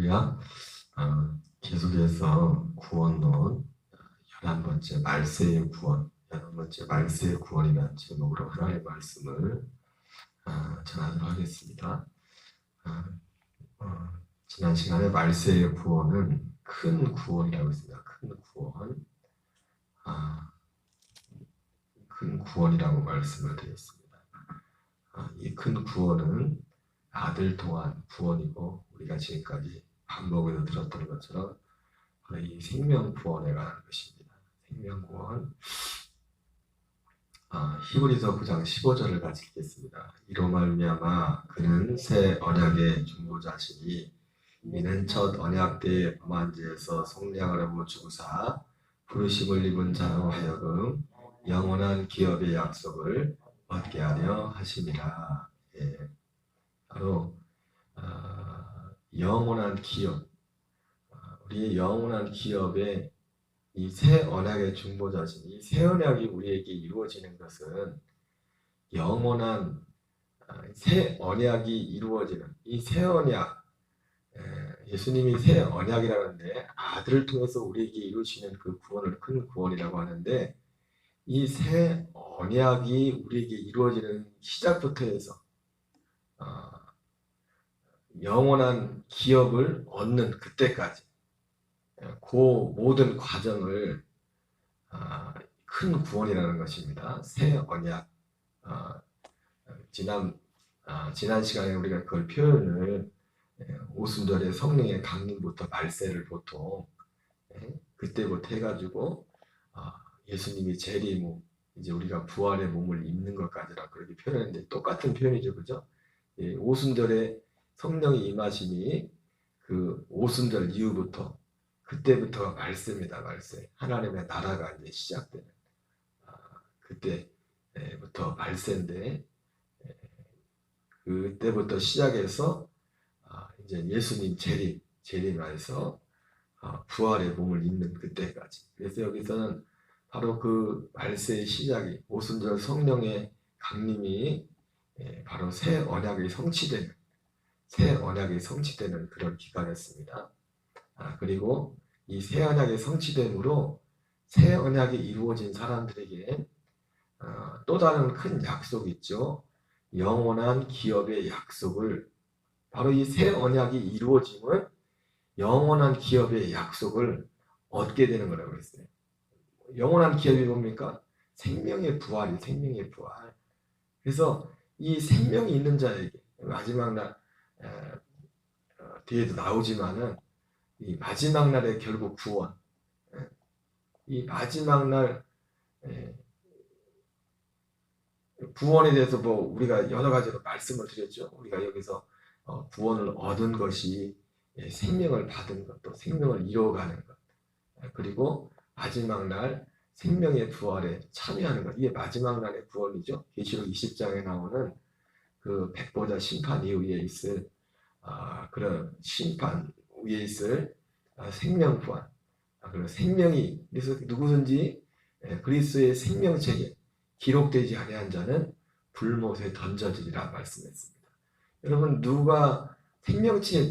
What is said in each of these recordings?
할렐루야. 계속해서 구원론 11번째 말세의 구원, 11번째 말세의 구원이라는 제목으로 하나님의 말씀을 전하도록 하겠습니다. 지난 시간에 말세의 구원은 큰 구원이라고 했습니다. 큰 구원이라고 말씀을 드렸습니다. 이 큰 구원은 아들 통한 구원이고, 우리가 지금까지 반복해서 들었던 것처럼 이 생명 구원에 관한 것입니다. 생명 구원. 히브리서 9장 15절을 같이 읽겠습니다. 이로 말미암아 그는 새 언약의 중보자시니 이는 첫 언약 때의 범한죄에서 속량을 하고 주사 부르심을 입은 자로 하여금 영원한 기업의 약속을 얻게 하려 하심이라. 바로 영원한 기업, 우리의 영원한 기업의 이 새 언약의 중보자신, 이 새 언약이 우리에게 이루어지는 것은 영원한 새 언약이 이루어지는 이 새 언약, 예수님이 새 언약이라는데 아들을 통해서 우리에게 이루시는 그 구원을 큰 구원이라고 하는데, 이 새 언약이 우리에게 이루어지는 시작부터 해서 영원한 기업을 얻는 그때까지 그 모든 과정을 큰 구원이라는 것입니다. 새 언약. 지난 시간에 우리가 그걸 표현을 오순절의 성령의 강림부터 말세를 보통 그때부터 해가지고 예수님이 재림, 이제 우리가 부활의 몸을 입는 것까지라 그렇게 표현했는데, 똑같은 표현이죠, 그죠? 오순절에 성령이 임하심이 그 오순절 이후부터, 그때부터가 말세입니다. 말세. 하나님의 나라가 이제 시작되는 그때부터 말세인데, 그때부터 시작해서 이제 예수님 재림하여서 부활의 몸을 입는 그때까지. 그래서 여기서는 바로 그 말세의 시작이, 오순절 성령의 강림이 바로 새 언약이 성취되는 그런 기간이었습니다. 그리고 이 새 언약이 성취됨으로 새 언약이 이루어진 사람들에게 또 다른 큰 약속이 있죠. 영원한 기업의 약속을, 바로 이 새 언약이 이루어짐은 영원한 기업의 약속을 얻게 되는 거라고 했어요. 영원한 기업이 뭡니까? 생명의 부활이, 생명의 부활. 그래서 이 생명이 있는 자에게 마지막 날, 뒤에도 나오지만은 이 마지막 날에 결국 구원, 이 마지막 날 구원에 대해서 우리가 여러 가지로 말씀을 드렸죠. 우리가 여기서 구원을 얻은 것이 생명을 받은 것, 또 생명을 이뤄가는 것, 그리고 마지막 날 생명의 부활에 참여하는 것, 이게 마지막 날의 구원이죠. 계시록 20장에 나오는 그 백보자 심판 이후에 있을 그런 심판 위에 있을 생명 부활, 그리고 생명이, 그래서 누구든지 그리스도의 생명책에 기록되지 아니한 자는 불못에 던져지리라 말씀했습니다. 여러분, 누가 생명책에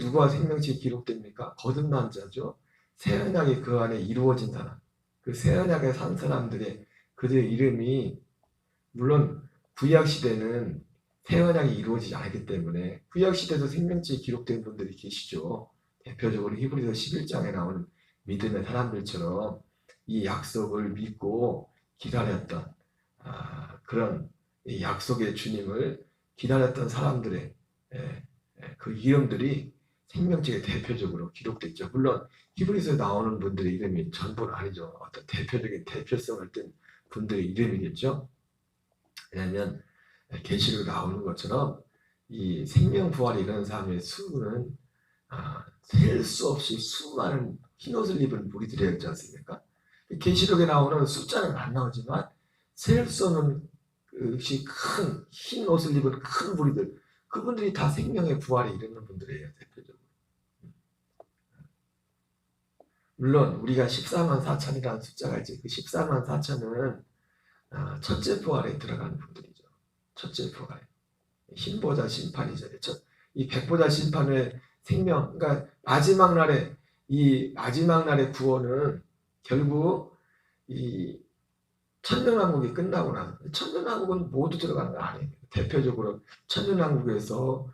기록됩니까? 거듭난 자죠. 새 언약이 그 안에 이루어진 사람, 그 새 언약에 산 사람들의 그들의 이름이, 물론 구약 시대는 새 언약이 이루어지지 않기 때문에 구약 시대도 생명책에 기록된 분들이 계시죠. 대표적으로 히브리서 11장에 나오는 믿음의 사람들처럼 이 약속을 믿고 기다렸던 그런 약속의 주님을 기다렸던 사람들의 그 이름들이 생명책에 대표적으로 기록됐죠. 물론 히브리서에 나오는 분들의 이름이 전부는 아니죠. 어떤 대표적인 대표성을 띤 분들의 이름이겠죠. 왜냐하면 계시록에 나오는 것처럼 이 생명 부활이 일어난 사람의 수는 셀 수 없이 수많은 흰옷을 입은 무리들이었지 않습니까? 계시록에 나오는 숫자는 안 나오지만 셀 수 없는 큰 흰옷을 입은 큰 무리들, 그분들이 다 생명의 부활에 이르는 분들이에요. 대표적으로. 물론 우리가 14만 4천이라는 숫자가 있지, 그 14만 4천은 첫째 부활에 들어가는 분들이죠. 첫째 부활. 흰보자 심판이죠. 이 백보자 심판의 생명, 그러니까 마지막 날에 이 마지막 날의 구원은 결국 이 천년왕국이 끝나고 나면 천년왕국은 모두 들어가는 거 아니에요. 대표적으로 천년왕국에서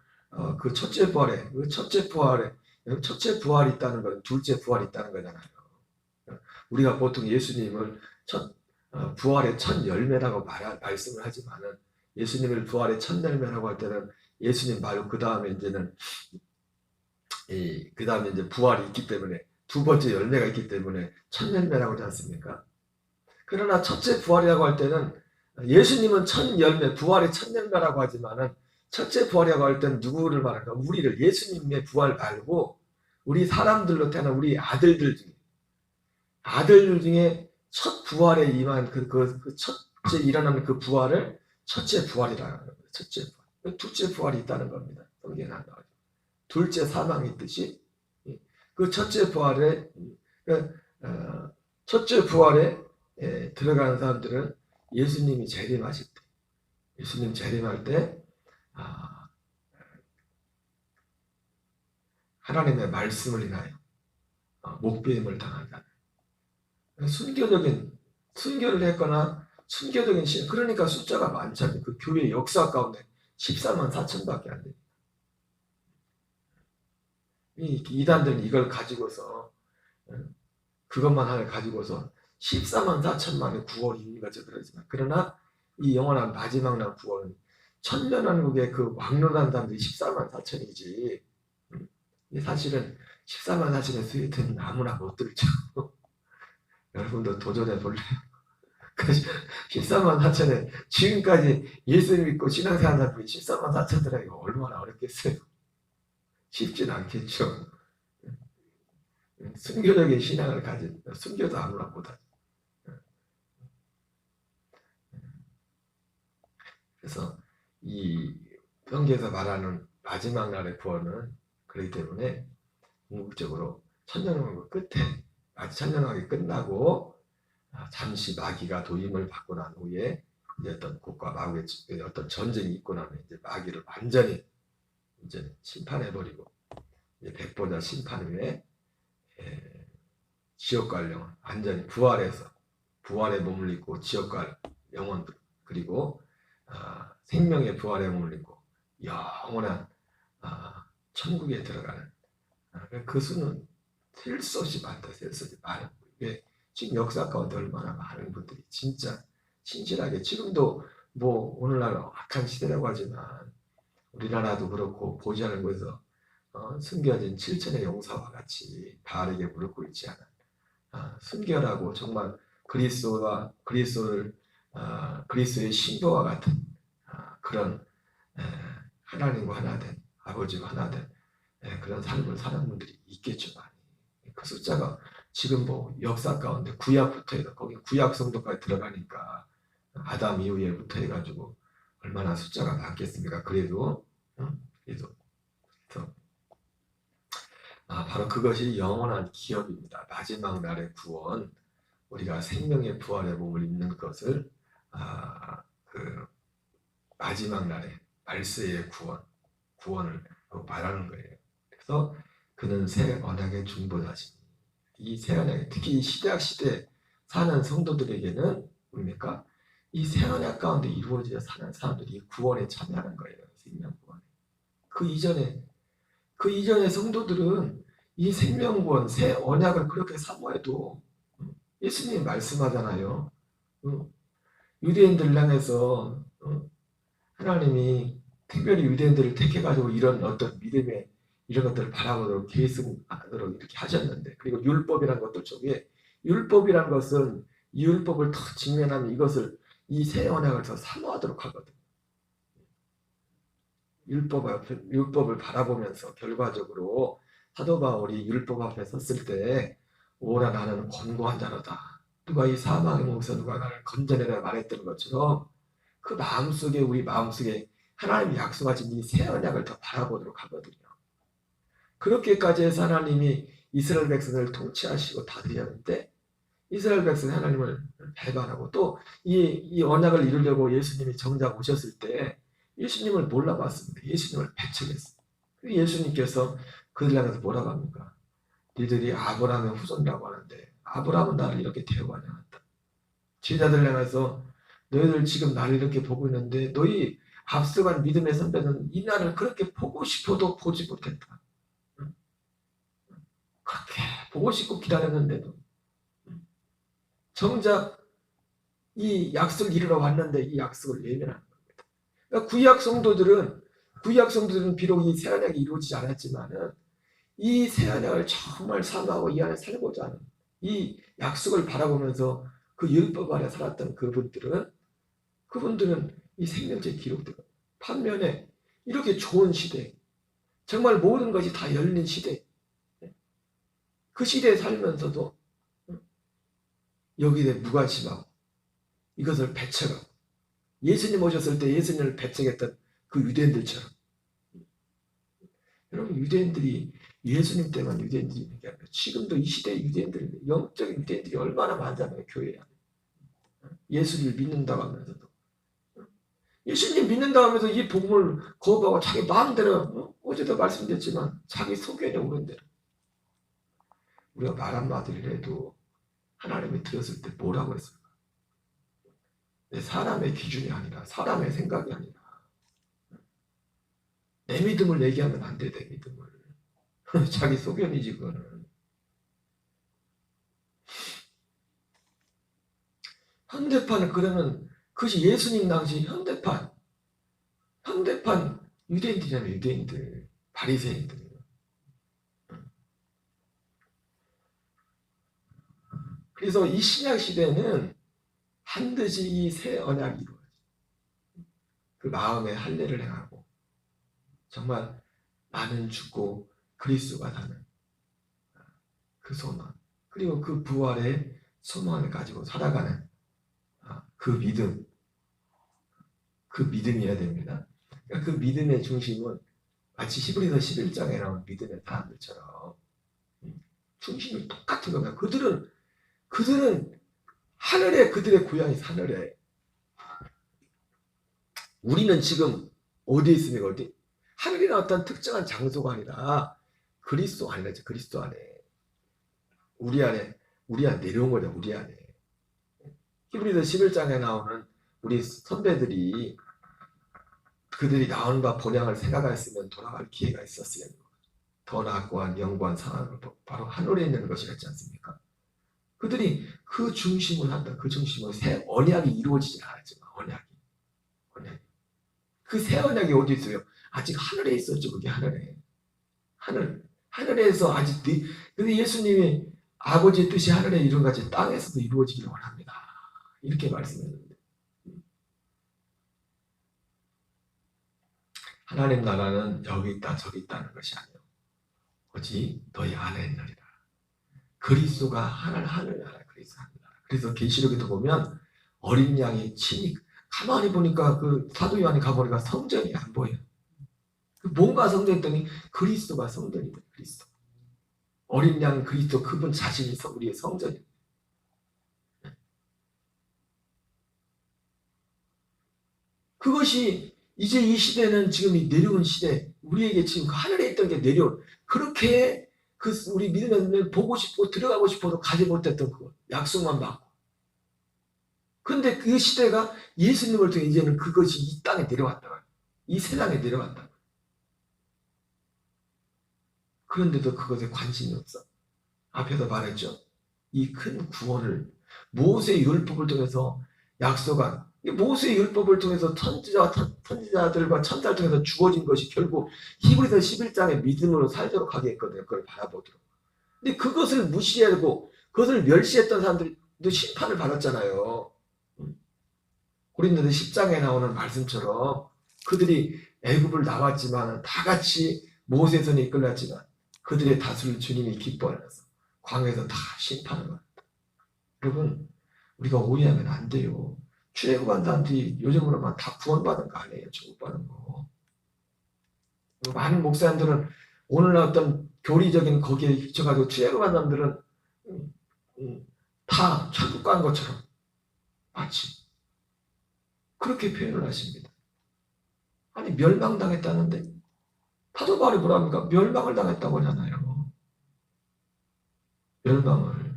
그 첫째 부활이 있다는 건 둘째 부활이 있다는 거잖아요. 우리가 보통 예수님을 부활의 첫 열매라고 말씀을 하지만은 예수님을 부활의 첫 열매라고 할 때는 예수님 말고 그 다음에 이제는 그 다음에 이제 부활이 있기 때문에 두 번째 열매가 있기 때문에 첫 열매라고 하지 않습니까? 그러나 첫째 부활이라고 할 때는 예수님은 첫 열매, 부활의 첫 열매라고 하지만은 첫째 부활이라고 할 때는 누구를 말할까? 우리를 예수님의 부활 말고 우리 사람들로 태어난 우리 아들들 중에 첫 부활에 임한 그 첫째 일어나는 그 부활을 첫째 부활이라고 하는 거예요. 첫째 부활. 둘째 부활이 있다는 겁니다. 성경에 안 나와요. 둘째 사망이 있듯이 그 첫째 부활에 들어가는 사람들은 예수님이 재림하실 때, 예수님 재림할 때 하나님의 말씀을 인하여 목배임을 당한다. 순교를 했거나 순교적인 신, 그러니까 숫자가 많잖아요. 그 교회 역사 가운데 14만 4천밖에 안 됩니다. 이 이단들은 이걸 가지고서 그것만 하나 가지고서 14만 4천만의 구원이 있는 것처럼 그러지만, 그러나 이 영원한 마지막 날 구원은 천년왕국의 그 왕론한 사람들이 14만 4천이지 사실은 14만 4천의 스웨트는 아무나 못 들죠. 여러분도 도전해 볼래요? 14만 4천에 지금까지 예수 믿고 신앙생활 하는 분이 14만 4천들에게 얼마나 어렵겠어요? 쉽진 않겠죠. 순교적인 신앙을 가진 순교도 아무나 못하죠. 그래서 이 성경에서 말하는 마지막 날의 구원은 그렇기 때문에 궁극적으로 천년왕국 끝에 천년왕국이 끝나고 잠시 마귀가 도임을 받고 난 후에 이제 어떤 국가 마귀의 어떤 전쟁이 있고 나면 이제 마귀를 완전히 이제 심판해버리고 이제 백보자 심판 후에 지옥 갈 영혼 완전히 부활해서 부활의 몸을 입고 지옥 갈 영혼 그리고 생명의 부활의 몸을 입고 영원한 천국에 들어가는 그 수는 셀 수 없이 많다. 셀 수 없이 많은 게 지금 역사 가운데 얼마나 많은 분들이 진짜 신실하게 지금도 뭐 오늘날 악한 시대라고 하지만 우리나라도 그렇고 보지 않은 곳에서 숨겨진 7천의 용사와 같이 바르게 무릎 꿇지 않은 순결하고 정말 그리스도의 신부와 같은 그런 하나님과 하나 된 아버지와 하나 된 그런 삶을 사는 분들이 있겠죠. 많이. 그 숫자가 지금 뭐 역사 가운데 구약부터 해서 거기 구약 성도까지 들어가니까 아담 이후에부터 해가지고 얼마나 숫자가 많겠습니까? 그래도 바로 그것이 영원한 기업입니다. 마지막 날의 구원, 우리가 생명의 부활의 몸을 입는 것을 그 마지막 날의 말세의 구원을 말하는 거예요. 그래서 그는 새 언약의 중보자시니 이 새 언약, 특히 이 시대학 시대에 사는 성도들에게는 뭡니까? 이 새 언약 가운데 이루어져 사는 사람들이 구원에 참여하는 거예요. 생명 구원에. 그 이전의 성도들은 이 생명구원, 새 언약을 그렇게 사모해도 예수님이 말씀하잖아요. 유대인들 향해서 하나님이 특별히 유대인들을 택해가지고 이런 어떤 믿음의 이런 것들을 바라보도록 계승하도록 이렇게 하셨는데, 그리고 율법이라는 것도 저기에 율법이라는 것은 이 율법을 더 직면하면 이것을 이 새 언약을 더 사모하도록 하거든. 율법을 바라보면서 결과적으로 사도 바울이 율법 앞에 섰을 때 오라 나는 권고한 자로다. 누가 이 사망의 몸에서 누가 나를 건져내라 말했던 것처럼 그 마음속에 우리 마음속에 하나님이 약속하신 이 새 언약을 더 바라보도록 하거든요. 그렇게까지 해서 하나님이 이스라엘 백성을 통치하시고 다스렸는데 이스라엘 백성이 하나님을 배반하고 또 이 언약을 이루려고 예수님이 정작 오셨을 때 예수님을 몰라봤습니다. 예수님을 배척했습니다. 예수님께서 그들 향해서 뭐라고 합니까? 너희들이 아브라함의 후손이라고 하는데 아브라함은 나를 이렇게 대우하지 않았다. 제자들 향해서 너희들 지금 나를 이렇게 보고 있는데 너희 앞서간 믿음의 선배는 이 날을 그렇게 보고 싶어도 보지 못했다. 그렇게 보고 싶고 기다렸는데도 정작 이 약속을 이루러 왔는데 이 약속을 외면하는 겁니다. 그러니까 구약 성도들은 비록 이 새언약이 이루어지지 않았지만은 이 새언약을 정말 사모하고 이 안에 살고자 하는 이 약속을 바라보면서 그 율법 아래 살았던 그분들은 이 생명체에 기록되고 반면에 이렇게 좋은 시대 정말 모든 것이 다 열린 시대 그 시대에 살면서도 여기에 무관심하고 이것을 배척하고 예수님 오셨을 때 예수님을 배척했던 그 유대인들처럼 여러분 유대인들이 예수님 때만 유대인들이 있는 게 아니라 지금도 이 시대의 유대인들이 영적인 유대인들이 얼마나 많잖아요. 교회에 예수를 믿는다고 하면서도 예수님 믿는다고 하면서 이 복음을 거부하고 자기 마음대로 어제도 말씀드렸지만 자기 소견에 오른 대로 우리가 말 한마디를 해도 하나님이 들었을 때 뭐라고 했을까? 사람의 기준이 아니라 사람의 생각이 아니라 내 믿음을 얘기하면 안 돼. 내 믿음을 자기 소견이지 그거는. 현대판은 그러면 그것이 예수님 당시 현대판 유대인들이잖아요. 유대인들 바리새인들. 그래서 이 신약 시대는 반드시 이 새 언약이 이루어져. 그 마음에 할례를 행하고 정말 나는 죽고 그리스도가 사는 그 소망 그리고 그 부활의 소망을 가지고 살아가는 그 믿음이어야 됩니다. 그러니까 그 믿음의 중심은 마치 히브리서 11장에 나온 믿음의 사람들처럼 중심이 똑같은 겁니다. 그들은 하늘에 그들의 고향이 하늘에 우리는 지금 어디에 있습니까? 어디? 하늘이나 어떤 특정한 장소가 아니라 그리스도 안에 우리 안에 내려온 거죠. 우리 안에 히브리서 11장에 나오는 우리 선배들이 그들이 나온 바 본향을 생각했으면 돌아갈 기회가 있었어요. 더 낫고한 영광 상황을 바로 하늘에 있는 것이었지 않습니까? 그들이 그 중심을 한다. 그 중심으로 새 언약이 이루어지지 않았지만 언약이 그 새 언약이 어디 있어요? 아직 하늘에 있었죠. 그게 하늘에서 아직 근데 예수님이 아버지의 뜻이 하늘에 이룬 같이 땅에서도 이루어지기를 원합니다. 이렇게 말씀했는데 하나님 나라는 여기 있다 저기 있다는 것이 아니요 오직 너희 안에 있느니라. 그리스도가 하늘 나라 그리스도 하늘 나라. 그래서 계시록에도 보면 어린 양이 친히 가만히 보니까 그 사도 요한이 가보니까 성전이 안 보여요. 뭔가 성전했더니 그리스도가 성전이다. 그리스도. 어린 양 그리스도 그분 자신이 우리의 성전이에요. 그것이 이제 이 시대는 지금 이 내려온 시대 우리에게 지금 그 하늘에 있던 게 내려온 그렇게 그 우리 믿음을 보고 싶고 들어가고 싶어도 가지 못했던 그 약속만 받고 근데 그 시대가 예수님을 통해 이제는 그것이 이 땅에 내려왔다. 이 세상에 내려왔다. 그런데도 그것에 관심이 없어. 앞에서 말했죠. 이 큰 구원을 모세의 율법을 통해서 약속한 모세의 율법을 통해서 선지자들과 천사를 통해서 주어진 것이 결국 히브리서 11장의 믿음으로 살도록 하게 했거든요. 그걸 바라보도록. 근데 그것을 무시하고 그것을 멸시했던 사람들도 심판을 받았잖아요. 고린도서 10장에 나오는 말씀처럼 그들이 애굽을 나왔지만 다 같이 모세의 손에 이끌렸지만 그들의 다수를 주님이 기뻐하면서 광야에서 다 심판을 받았다. 여러분 우리가 오해하면 안 돼요. 출애굽한 사람들이 요즘으로만 다 구원받은 거 아니에요. 천국받은 거. 많은 목사님들은 오늘 어떤 교리적인 거기에 비춰가지고 출애굽한 사람들은 다 천국 간 것처럼 마치 그렇게 표현을 하십니다. 아니 멸망당했다는데 사도 바울이 뭐랍니까? 멸망을 당했다고 하잖아요. 멸망을.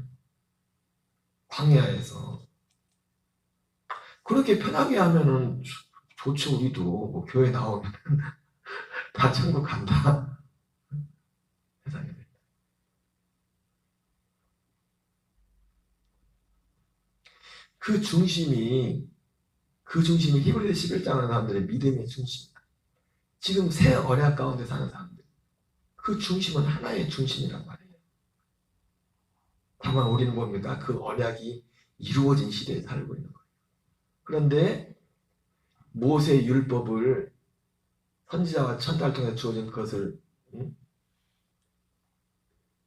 광야에서. 그렇게 편하게 하면은 좋지. 우리도 뭐 교회 나오면 다 천국 간다. 세상에. 그 중심이 히브리서 11장 하는 사람들의 믿음의 중심이다. 지금 새 언약 가운데 사는 사람들. 그 중심은 하나의 중심이란 말이에요. 다만 우리는 뭡니까? 그 언약이 이루어진 시대에 살고 있는 거예요. 그런데 모세의 율법을 선지자와 천사를 통해 주어진 그것을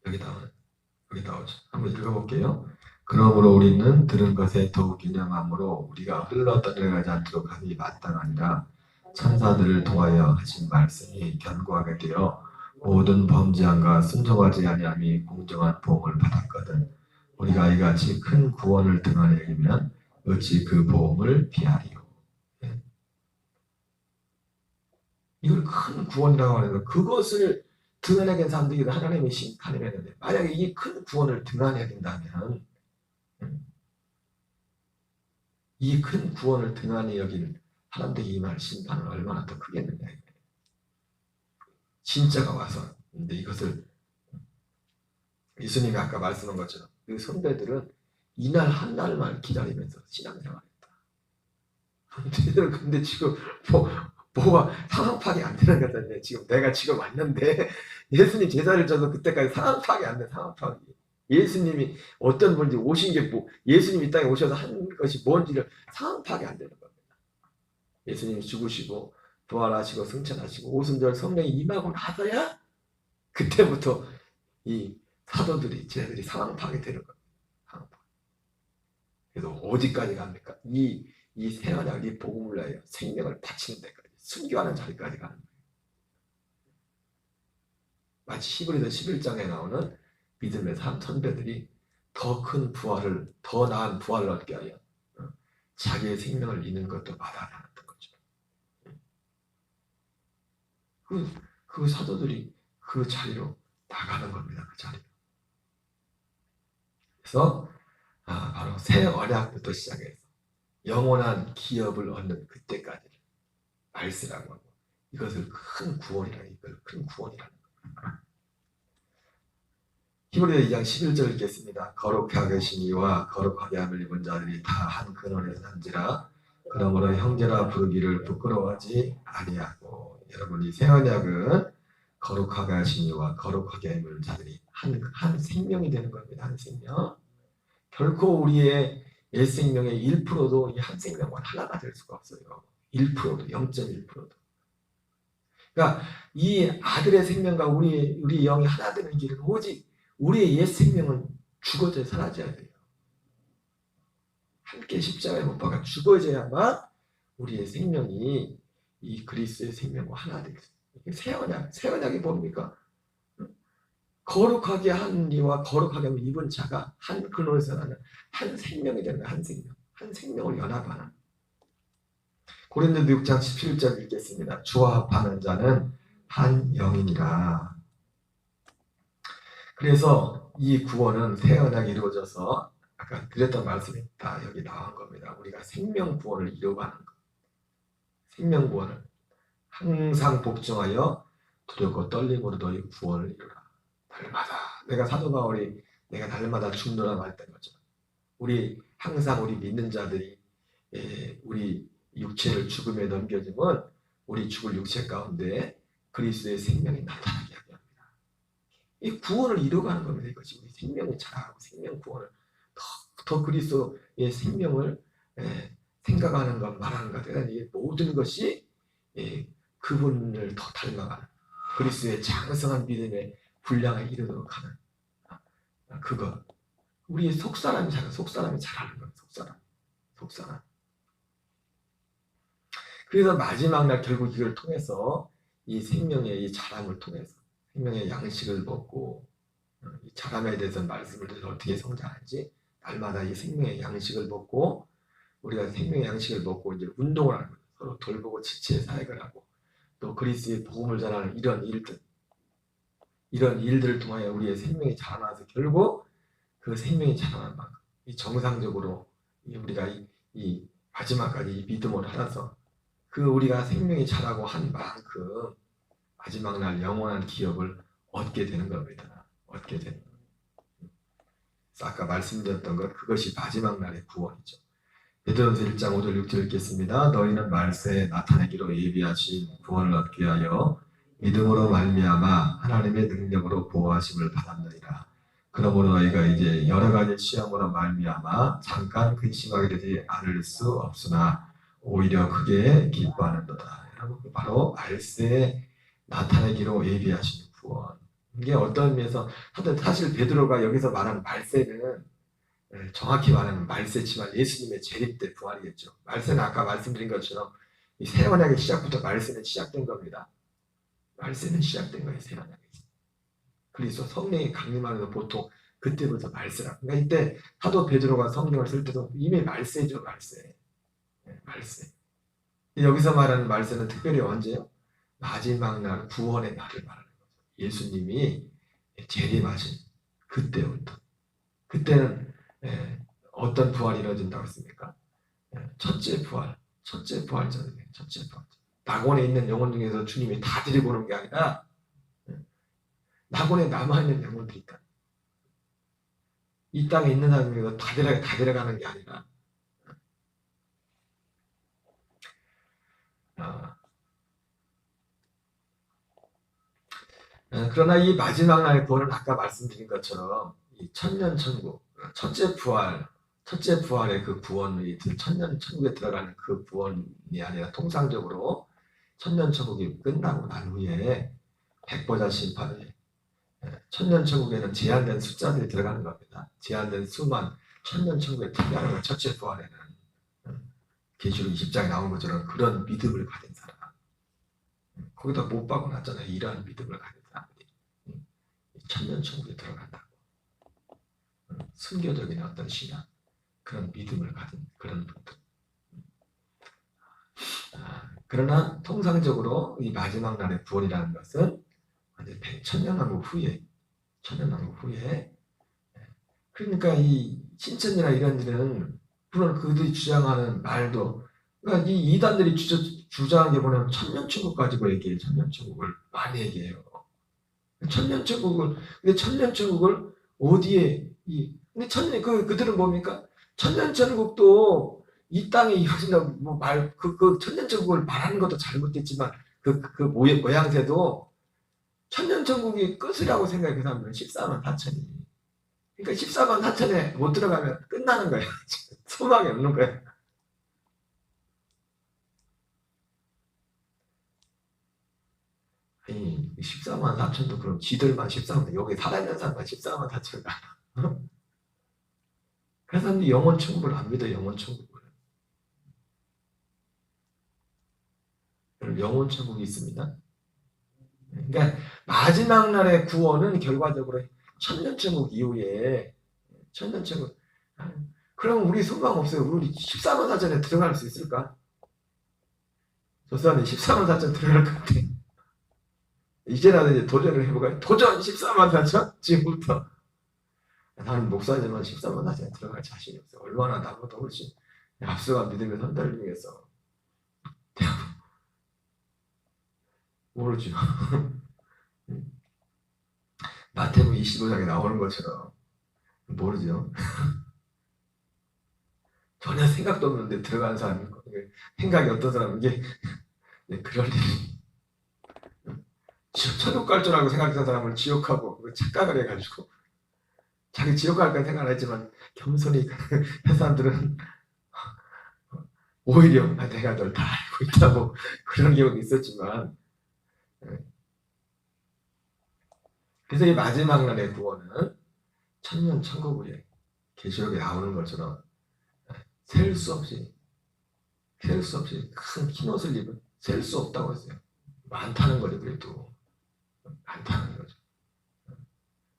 여기 나오죠. 한번 읽어볼게요. 그러므로 우리는 들은 것에 더욱 유념함으로 우리가 흘러 떠내려가지 않도록 하기 마땅하니라. 천사들을 통하여 하신 말씀이 견고하게 되어 모든 범죄함과 순종하지 아니함이 공정한 보응을 받았거든. 우리가 이같이 큰 구원을 등한히 여기면 어찌 그 보응을 피하리요. 이걸 큰 구원이라고 하는 그것을 등한히 여긴 사람들이 하나님의 심판을 했는데, 만약에 이 큰 구원을 등한히 여긴다면, 이 큰 구원을 등한히 여긴 사람들이 임할 심판은 얼마나 더 크겠느냐. 진짜가 와서. 근데 이것을 예수님이 아까 말씀한 것처럼 그 선배들은 이날 한 날만 기다리면서 신앙생활했다. 근데 지금 뭐가 상황 파악이 안 되는 거잖아요. 지금 내가 지금 왔는데 예수님 제자를 져서 그때까지 상황 파악이 안 돼. 상황 파악이. 예수님이 어떤 분인지 오신 게 예수님이 이 땅에 오셔서 한 것이 뭔지를 상황 파악이 안 되는 겁니다. 예수님이 죽으시고 부활하시고 승천하시고 오순절 성령이 임하고 나서야 그때부터 이 사도들이 제자들이 상황 파악이 되는 겁니다. 상황 파악. 그래서 어디까지 갑니까? 이 새언약, 이 복음을 위하여 생명을 바치는 데까지, 순교하는 자리까지 가는 거예요. 마치 히브리서 11장에 나오는 믿음의 선배들이 더 큰 부활을, 더 나은 부활을 얻게 하여 자기의 생명을 잃는 것도 마다하는 거죠. 그 사도들이 그 자리로 나가는 겁니다. 그 자리로. 그래서 바로 새 언약부터 시작해서 영원한 기업을 얻는 그때까지를 말세라고 하고, 이것을 큰 구원이라는 겁니다. 히브리서 2장 11절 읽겠습니다. 거룩하게 하신 이와 거룩하게 함을 입은 자들이 다 한 근원에서 난지라. 그러므로 형제라 부르기를 부끄러워하지 아니하고. 여러분, 이 새 언약은 거룩하게 하신 이와 거룩하게 함을 자들이 한 생명이 되는 겁니다. 한 생명. 결코 우리의 옛 생명의 1%도 이 한 생명과 하나가 될 수가 없어요. 1%도, 0.1%도. 그러니까 이 아들의 생명과 우리 영이 하나 되는 길은 오직 우리의 옛 생명은 죽어져 사라져야 돼요. 함께 십자가에 못 박아 죽어져야만 우리의 생명이 이 그리스도의 생명과 하나 되겠어요. 새 언약이 뭡니까? 거룩하게 한 이와 거룩하게 입은 자가 한 근원에서 나는 한 생명이 되는 한 생명을 연합하는. 고린도서 6장 17절 읽겠습니다. 주와 합하는 자는 한 영이니라. 그래서 이 구원은 새 언약이 이루어져서 아까 드렸던 말씀이 다 여기 나온 겁니다. 우리가 생명 구원을 이루어가는 것. 생명 구원을 항상 복종하여 두렵고 떨림으로 너희 구원을 이루라. 날마다 내가 사도 바울이 내가 날마다 죽노라고 했던 거죠. 항상 우리 믿는 자들이 우리 육체를 죽음에 넘겨주면 우리 죽을 육체 가운데 그리스도의 생명이 나타나게 합니다. 이 구원을 이루어가는 겁니다. 이것이 우리 생명을 자라고 생명 구원을 더 그리스도의 생명을 생각하는 것, 말하는 것, 이 모든 것이 그분을 더 닮아가는 그리스도의 장성한 믿음의 분량에 이르도록 하는 그거. 우리의 속사람이 잘하는 거예요. 속사람. 그래서 마지막 날 결국 이걸 통해서 이 생명의 이 자람을 통해서 생명의 양식을 먹고, 이 자람에 대해서 말씀을 드려서 어떻게 성장하는지 날마다 이 생명의 양식을 먹고, 우리가 생명의 양식을 먹고 이제 운동을 하는 거예요. 서로 돌보고 지체의 사역을 하고 또 그리스의 복음을 전하는 이런 일들을 통하여 우리의 생명이 자라나서 결국 그 생명이 자라난 만큼 이 정상적으로 우리가 이 마지막까지 이 믿음을 알아서 그 우리가 생명이 자라고 한 만큼 마지막 날 영원한 기업을 얻게 되는 겁니다. 얻게 되는 겁니다. 아까 말씀드렸던 것 그것이 마지막 날의 구원이죠. 베드로전서 1장 5절 6절 읽겠습니다. 너희는 말세에 나타내기로 예비하신 구원을 얻기 위하여 믿음으로 말미암아 하나님의 능력으로 보호하심을 받았느니라. 그러므로 너희가 이제 여러 가지 시험으로 말미암아 잠깐 근심하게 되지 않을 수 없으나 오히려 크게 기뻐하는도다. 여러분 바로 말세에 나타내기로 예비하신 구원. 이게 어떤 의미에서 사실 베드로가 여기서 말하는 말세는 정확히 말하면 말세지만 예수님의 재림 때 부활이겠죠. 말세는 아까 말씀드린 것처럼 이 새 언약의 시작부터 말세는 시작된 겁니다. 말세는 시작된 거예요. 새 언약이. 그리스도 성령이 강림하면서 보통 그때부터 말세라. 그러니까 이때 사도 베드로가 성경을 쓸 때도 이미 말세죠. 말세. 말세. 여기서 말하는 말세는 특별히 언제요? 마지막 날 구원의 날을 말하는 거죠. 예수님이 재림하신 그때부터. 그때는 어떤 부활이 이루어진다고 했습니까? 첫째 부활전이에요. 첫째 부활. 낙원에 있는 영혼 중에서 주님이 다 데리고 오는 게 아니라 낙원에 남아있는 영혼들이 있다. 이 땅에 있는 사람 중에서 다 데려가는 게 아니라 그러나 이 마지막 날의 구원은 아까 말씀드린 것처럼 이 천년천국, 첫째 부활의 그 구원이 천년천국에 들어가는 그 구원이 아니라 통상적으로 천년천국이 끝나고 난 후에 백보자 심판에 천년천국에는 제한된 숫자들이 들어가는 겁니다. 제한된 수만 천년천국에 들어가는 건 첫째 부활에는 계시록 20장에 나온 것처럼 그런 믿음을 가진 사람 거기다 못 박아놨잖아요. 이러한 믿음을 가진 사람들이 천년천국에 들어간다고 순교적인 어떤 신앙 그런 믿음을 가진 그런 분들 그러나 통상적으로 이 마지막 날의 구원이라는 것은 천년왕국 후에 그러니까 이 신천지나 이런 데는 물론 그들이 주장하는 말도 그러니까 이 이단들이 주장하는 게 뭐냐면 천년천국 가지고 얘기해요. 천년천국을 많이 얘기해요. 근데 천년천국을 어디에 근데 그들은 뭡니까? 천년천국도 이 땅에 이루어진다고 그 천년천국을 말하는 것도 잘못됐지만 그 모양새도 천년천국이 끝이라고 생각해 그 사람들은 14만 4천이. 그러니까 14만 4천에 못 들어가면 끝나는 거예요. 소망이 없는 거예요. 아니 14만 4천도 그럼 지들만 14만 여기 살아있는 사람만 14만 4천을 가. 그 사람들이 영원 천국을 안 믿어. 영원 천국을. 영원 천국이 있습니다. 그러니까 마지막 날의 구원은 결과적으로 천년천국 이후에 천년천국 그럼 우리 소망 없어요. 우리 14만 4천에 들어갈 수 있을까? 저 사람이 14만 4천 들어갈 것 같아. 이제라도 이제 도전을 해볼까요? 도전 14만 4천? 지금부터. 나는 목사지만 14만 4천에 들어갈 자신이 없어. 얼마나 나보다 훨씬 앞서가 믿음의 선달 중에서. 모르죠. 마태복음 25장에 나오는 것처럼 모르죠. 전혀 생각도 없는데 들어가는 사람이 생각이 어떤 사람은 이게 그럴 일이 천국 갈 줄 알고 생각했던 사람을 지옥하고 착각을 해가지고 자기 지옥 갈 건 생각을 했지만 겸손히 그 사람들은 오히려 내가 널 다 알고 있다고 그런 기억이 있었지만 그래서 이 마지막 날의 구원은 천년천국에 계시록에 나오는 것처럼 셀 수 없이 큰 흰옷을 입은 셀 수 없다고 했어요. 많다는 거죠. 그래도 많다는 거죠.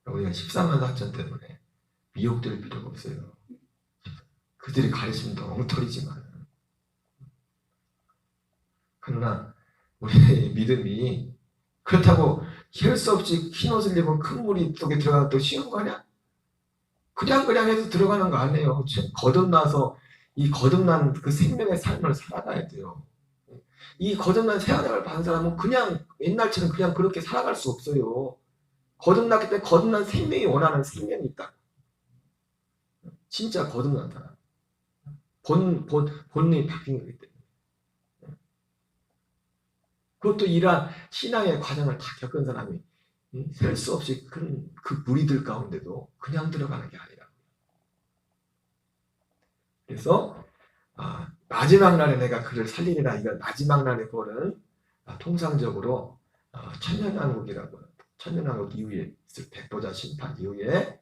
우리가 14만 4천 때문에 미혹될 필요가 없어요. 그들이 가르치는 건 엉터리지만 그러나 우리의 믿음이. 그렇다고 할 수 없이 흰 옷을 입은 큰 무리 속에 들어가는 또 쉬운 거 아니야? 그냥 해서 들어가는 거 아니에요. 거듭나서 이 거듭난 그 생명의 삶을 살아가야 돼요. 이 거듭난 새하늘을 받은 사람은 그냥 옛날처럼 그냥 그렇게 살아갈 수 없어요. 거듭났기 때문에 거듭난 생명이 원하는 생명이 있다. 진짜 거듭난 사람. 본능이 바뀐 거기 때문에. 그것도 이러한 신앙의 과정을 다 겪은 사람이 셀 수 없이 큰 그 무리들 가운데도 그냥 들어가는 게 아니라. 그래서 마지막 날에 내가 그를 살리리라. 이건 마지막 날의 그거는 통상적으로 천년왕국이라고, 천년왕국 이후에 있을 백보자 심판 이후에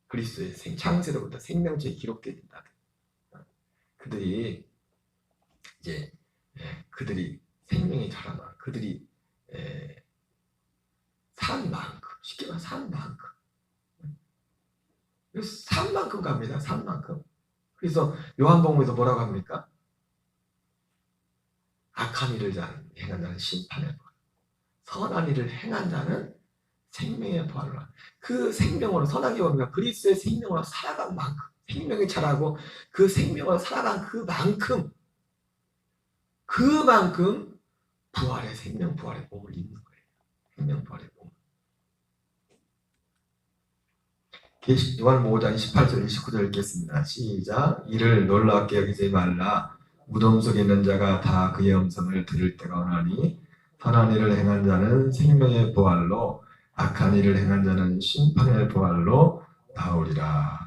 그리스도의 창세로부터 생명체에 기록된다. 그들이 이제 그들이 생명이 자라나 그들이 산 만큼, 쉽게 말해 산 만큼, 산 만큼 갑니다. 산 만큼. 그래서 요한복음에서 뭐라고 합니까? 악한 일을 행한 자는 심판의 벌, 선한 일을 행한 자는 생명의 벌을. 그 생명으로, 선하게 보니까 그리스도의 생명으로 살아간 만큼, 생명이 자라고 그 생명으로 살아간 그만큼 부활의 생명, 부활의 몸을 입는 거예요. 생명 부활의 몸. 요한복음 5장 18절 29절 읽겠습니다. 시작. 이를 놀랍게 여기지 말라. 무덤 속에 있는 자가 다 그의 음성을 들을 때가 오나니 선한 일을 행한 자는 생명의 부활로 악한 일을 행한 자는 심판의 부활로 나오리라.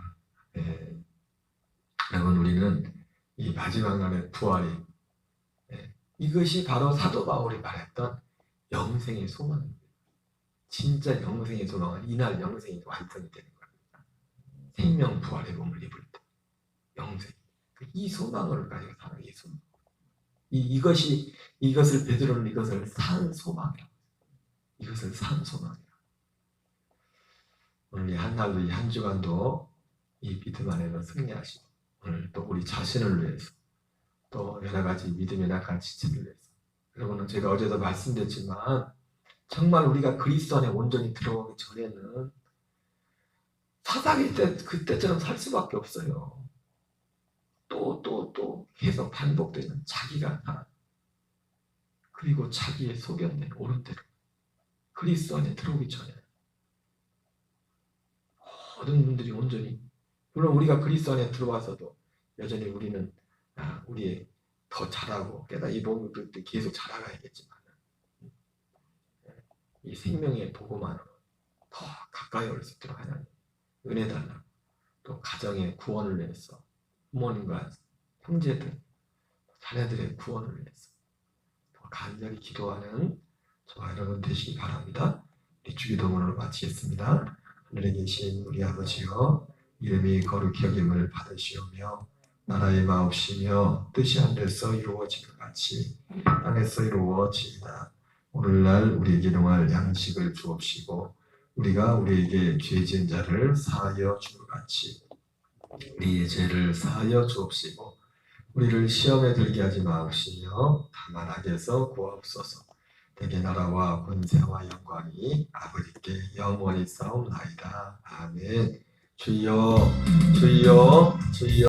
여러분, 우리는 이 마지막 날의 부활이 이것이 바로 사도 바울이 말했던 영생의 소망입니다. 진짜 영생의 소망은 이날 영생이 완성이 되는 겁니다. 생명 부활의 몸을 입을 때 영생. 이 소망을 가지고 사는 이 소망. 이것을 베드로는 이것을 산 소망이라고. 이것을 산 소망이라고. 오늘 이 한날도 이 한 주간도 이 믿음 안에서 승리하시고 오늘 또 우리 자신을 위해서 또 여러 가지 믿음의 낙한 지체를 위해서. 여러분은 제가 어제도 말씀드렸지만 정말 우리가 그리스도 안에 온전히 들어오기 전에는 사사기 때 그때처럼 살 수밖에 없어요. 또 계속 반복되는 자기가 나 그리고 자기의 소견대로 옳은 대로 그리스도 안에 들어오기 전에 모든 분들이 온전히, 물론 우리가 그리스도 안에 들어와서도 여전히 우리는 우리의 더 잘하고 깨달아 이 몸을 계속 자라가야겠지만 이 생명의 복음만으로 더 가까이 올 수 있도록 하나님 은혜 달라고, 또 가정의 구원을 위해서 부모님과 형제들 자녀들의 구원을 위해서 더 간절히 기도하는 저와 여러분 되시기 바랍니다. 주기도문으로 마치겠습니다. 하늘에 계신 우리 아버지여, 이름이 거룩히 여김을 받으시오며 나라의 마옵시며 뜻이 하늘에서 이루어지는 같이 땅에서 이루어지이다. 오늘날 우리에게 일용할 양식을 주옵시고 우리가 우리에게 죄 지은 자를 사하여 주는 같이 우리의 죄를 사하여 주옵시고 우리를 시험에 들게 하지 마옵시며 다만 악에서 구하옵소서. 대개 나라와 권세와 영광이 아버지께 영원히 싸움나이다. 아멘. 주여 주여 주여.